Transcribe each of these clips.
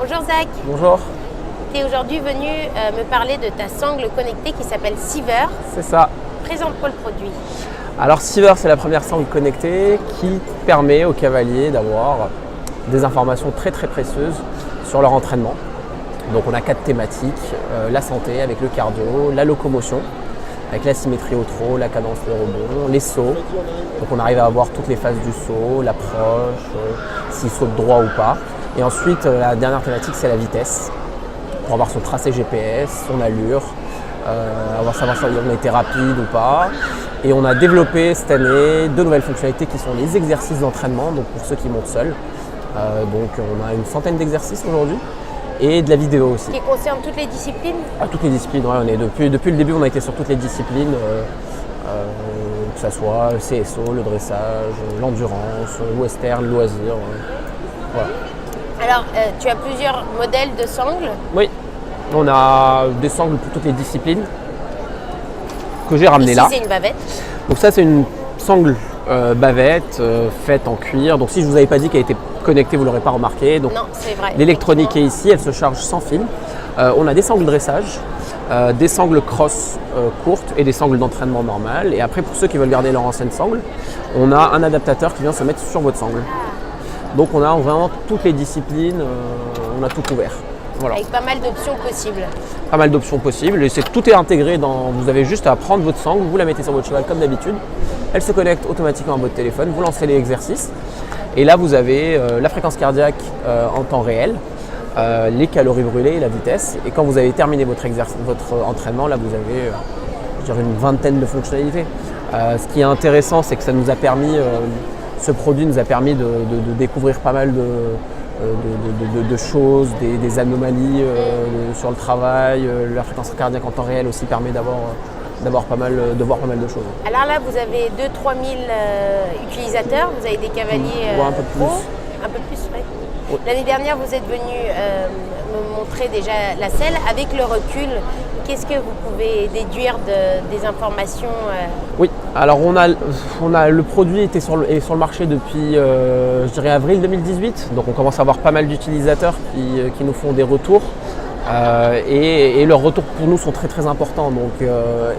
Bonjour Zach, Bonjour, tu es aujourd'hui venu me parler de ta sangle connectée qui s'appelle Seaver. c'est ça. Présente-moi le produit. Alors Seaver, c'est la première sangle connectée qui permet aux cavaliers d'avoir des informations très précieuses sur leur entraînement. Donc on a 4 thématiques, la santé avec le cardio, la locomotion avec la symétrie au trot, la cadence, le rebond, les sauts. Donc on arrive à avoir toutes les phases du saut, l'approche, s'il saute droit ou pas. Et ensuite la dernière thématique, c'est la vitesse, pour avoir son tracé GPS, son allure, savoir si on a été rapide ou pas. Et on a développé cette année 2 nouvelles fonctionnalités qui sont les exercices d'entraînement, donc pour ceux qui montent seuls. Donc on a une centaine d'exercices aujourd'hui et de la vidéo aussi. Qui concerne toutes les disciplines? Toutes les disciplines, ouais, depuis le début on a été sur toutes les disciplines, que ce soit le CSO, le dressage, l'endurance, le western, le loisir. Voilà. Alors, tu as plusieurs modèles de sangles. Oui, on a des sangles pour toutes les disciplines que j'ai ramenées Ici, là. c'est une bavette. Donc ça c'est une sangle bavette faite en cuir. Donc si je ne vous avais pas dit qu'elle était connectée, vous ne l'aurez pas remarqué. Donc Non, c'est vrai. l'électronique est ici, elle se charge sans fil. On a des sangles dressage, des sangles cross courtes et des sangles d'entraînement normales. Et après pour ceux qui veulent garder leur ancienne sangle, on a un adaptateur qui vient se mettre sur votre sangle. Donc on a vraiment toutes les disciplines, on a tout couvert. Voilà. Avec pas mal d'options possibles. Pas mal d'options possibles et tout est intégré dans. Vous avez juste à prendre votre sangle, vous la mettez sur votre cheval comme d'habitude. Elle se connecte automatiquement à votre téléphone, vous lancez les exercices. Et là vous avez la fréquence cardiaque en temps réel, les calories brûlées et la vitesse. Et quand vous avez terminé votre entraînement, là vous avez je dirais une vingtaine de fonctionnalités. Ce qui est intéressant, c'est que ça nous a permis. Ce produit nous a permis de découvrir pas mal de choses, des anomalies sur le travail. La fréquence cardiaque en temps réel aussi permet de voir pas mal de choses. Alors là, vous avez 2-3 000 utilisateurs. Vous avez des cavaliers un peu plus. Un peu plus, oui. Oui. L'année dernière, vous êtes venu me montrer déjà la selle. Avec le recul, qu'est-ce que vous pouvez déduire des informations Oui, alors le produit est sur le marché depuis, je dirais, avril 2018. Donc on commence à avoir pas mal d'utilisateurs qui nous font des retours. Et leurs retours pour nous sont très importants. Donc,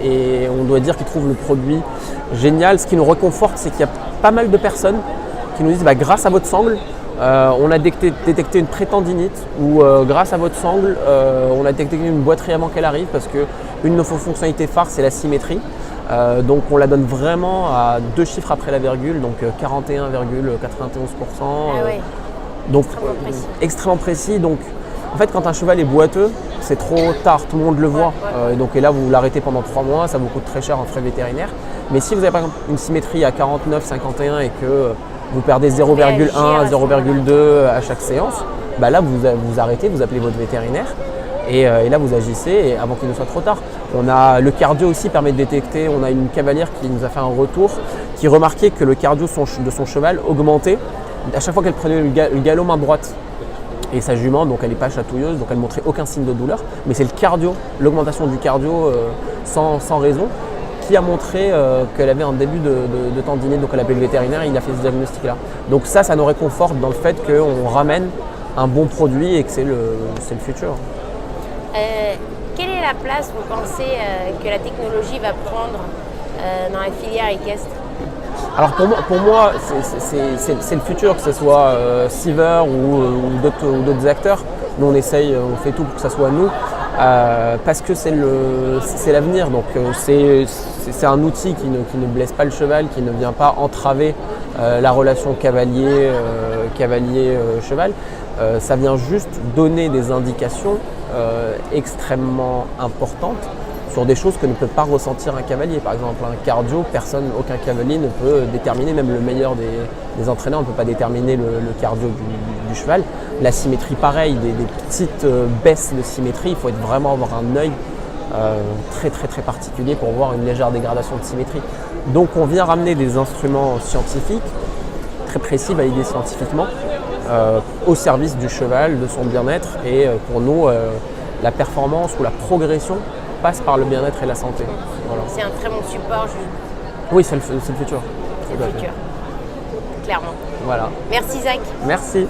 et on doit dire qu'ils trouvent le produit génial. Ce qui nous réconforte, c'est qu'il y a pas mal de personnes qui nous disent grâce à votre sangle, on a détecté une prétendinite ou grâce à votre sangle, on a détecté une boiterie avant qu'elle arrive parce qu'une de nos fonctionnalités phares, c'est la symétrie. Donc on la donne vraiment à 2 chiffres après la virgule, donc 41,91%. Donc extrêmement précis. Donc en fait, quand un cheval est boiteux, c'est trop tard, tout le monde le voit. Et là, vous l'arrêtez pendant 3 mois, ça vous coûte très cher en frais vétérinaires. Mais si vous avez par exemple une symétrie à 49, 51 et que vous perdez 0,1, 0,2 à chaque séance, là vous arrêtez, vous appelez votre vétérinaire et là vous agissez avant qu'il ne soit trop tard. Le cardio aussi permet de détecter, on a une cavalière qui nous a fait un retour qui remarquait que le cardio de son cheval augmentait à chaque fois qu'elle prenait le galop main droite. Et sa jument, donc elle n'est pas chatouilleuse, donc elle ne montrait aucun signe de douleur, mais c'est le cardio, l'augmentation du cardio sans raison, qui a montré qu'elle avait un début de tendinite, donc elle a appelé le vétérinaire et il a fait ce diagnostic-là. Donc ça nous réconforte dans le fait qu'on ramène un bon produit et que c'est le futur. Quelle est la place, vous pensez, que la technologie va prendre dans la filière équestre? Alors pour moi c'est le futur, que ce soit Seaver ou d'autres acteurs. Nous on fait tout pour que ça soit nous, parce que c'est l'avenir. Donc c'est un outil qui ne blesse pas le cheval, qui ne vient pas entraver la relation cavalier-cheval. Ça vient juste donner des indications extrêmement importantes sur des choses que ne peut pas ressentir un cavalier. Par exemple, un cardio, aucun cavalier ne peut déterminer, même le meilleur des entraîneurs ne peut pas déterminer le cardio du cheval. La symétrie, pareil, des petites baisses de symétrie, il faut vraiment avoir un œil très particulier pour voir une légère dégradation de symétrie. Donc on vient ramener des instruments scientifiques, très précis, validés scientifiquement, au service du cheval, de son bien-être. Et pour nous, la performance ou la progression passe par le bien-être et la santé. Voilà. C'est un très bon support. Oui, c'est le futur. C'est le futur, clairement. Voilà. Merci Zach. Merci.